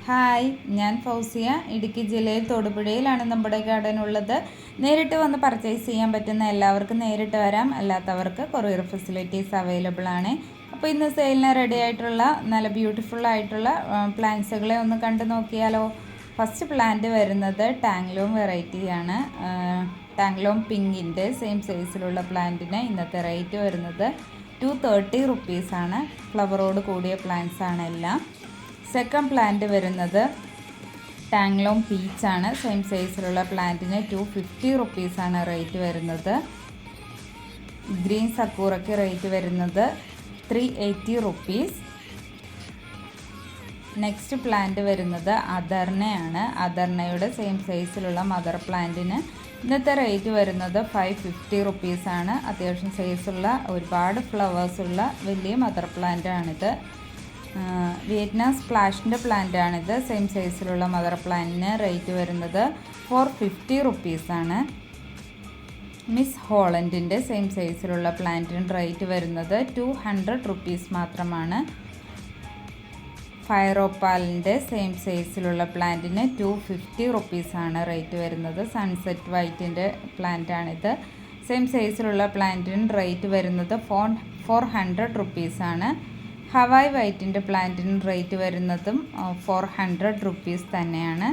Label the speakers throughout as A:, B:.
A: Hi, ഞാൻ ഫൗസിയ. ഇടുക്കി ജില്ലയിൽ തൊടുപുഴയിലാണ് നമ്മുടെ ഗാർഡൻ ഉള്ളത്. നേരിട്ട് വന്ന് പർച്ചേസ് ചെയ്യാൻ പറ്റുന്ന എല്ലാവർക്കും നേരിട്ട് വരാം, അല്ലാത്തവർക്ക് കൊറിയർ ഫെസിലിറ്റീസ് അവൈലബിൾ ആണ്. അപ്പോൾ ഇന്ന് സെയിലിന് റെഡി ആയിട്ടുള്ള നല്ല ബ്യൂട്ടിഫുൾ ആയിട്ടുള്ള പ്ലാന്റ്സുകളെ ഒന്ന് കണ്ടു നോക്കിയാലോ. ഫസ്റ്റ് പ്ലാന്റ് വരുന്നത് ടാങ്ലോം വെറൈറ്റിയാണ്. ടാങ്ലോം പിങ്കിൻ്റെ സെയിം സൈസിലുള്ള പ്ലാന്റിന് ഇന്നത്തെ റേറ്റ് വരുന്നത് 230 റുപ്പീസാണ്. ഫ്ലവറോട് കൂടിയ പ്ലാന്റ്സ് ആണ് എല്ലാം. സെക്കൻഡ് പ്ലാന്റ് വരുന്നത് ടാങ്ലോം പീച്ചാണ്. സെയിം സൈസിലുള്ള പ്ലാന്റിന് 250 റുപ്പീസാണ് റേറ്റ് വരുന്നത്. ഗ്രീൻ സക്കൂറയ്ക്ക് റേറ്റ് വരുന്നത് 380 റുപ്പീസ്. നെക്സ്റ്റ് പ്ലാന്റ് വരുന്നത് അദർണയാണ്. അദർണയുടെ സെയിം സൈസിലുള്ള മദർ പ്ലാന്റിന് ഇന്നത്തെ റേറ്റ് വരുന്നത് 550 റുപ്പീസാണ്. അത്യാവശ്യം സൈസുള്ള ഒരുപാട് ഫ്ലവേഴ്സുള്ള വലിയ മദർ പ്ലാന്റാണിത്. വിയറ്റ്നാം സ്പ്ലാഷിൻ്റെ പ്ലാന്റാണിത്. സെയിം സൈസിലുള്ള മദർ പ്ലാന്റിന് റേറ്റ് വരുന്നത് 450 റുപ്പീസാണ്. മിസ് ഹോളൻഡിൻ്റെ സെയിം സൈസിലുള്ള പ്ലാന്റിന് റേറ്റ് വരുന്നത് 200 റുപ്പീസ് മാത്രമാണ്. ഫയറോപ്പാലിൻ്റെ സെയിം സൈസിലുള്ള പ്ലാന്റിന് 250 റുപ്പീസാണ് റേറ്റ് വരുന്നത്. സൺസെറ്റ് വൈറ്റിൻ്റെ പ്ലാന്റാണിത്. സെയിം സൈസിലുള്ള പ്ലാന്റിന് റേറ്റ് വരുന്നത് 400 റുപ്പീസാണ്. ഹവായ് വൈറ്റിൻ്റെ പ്ലാന്റിന് റേറ്റ് വരുന്നതും 400 റുപ്പീസ് തന്നെയാണ്.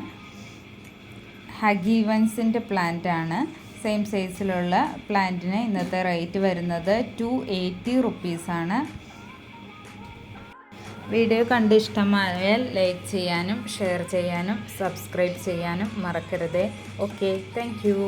A: ഹഗീവൻസിൻ്റെ പ്ലാന്റാണ്. സെയിം സൈസിലുള്ള പ്ലാന്റിന് ഇന്നത്തെ റേറ്റ് വരുന്നത് 280 റുപ്പീസാണ്. വീഡിയോ കണ്ട് ഇഷ്ടമായാൽ ലൈക്ക് ചെയ്യാനും ഷെയർ ചെയ്യാനും സബ്സ്ക്രൈബ് ചെയ്യാനും മറക്കരുത്. Okay, thank you.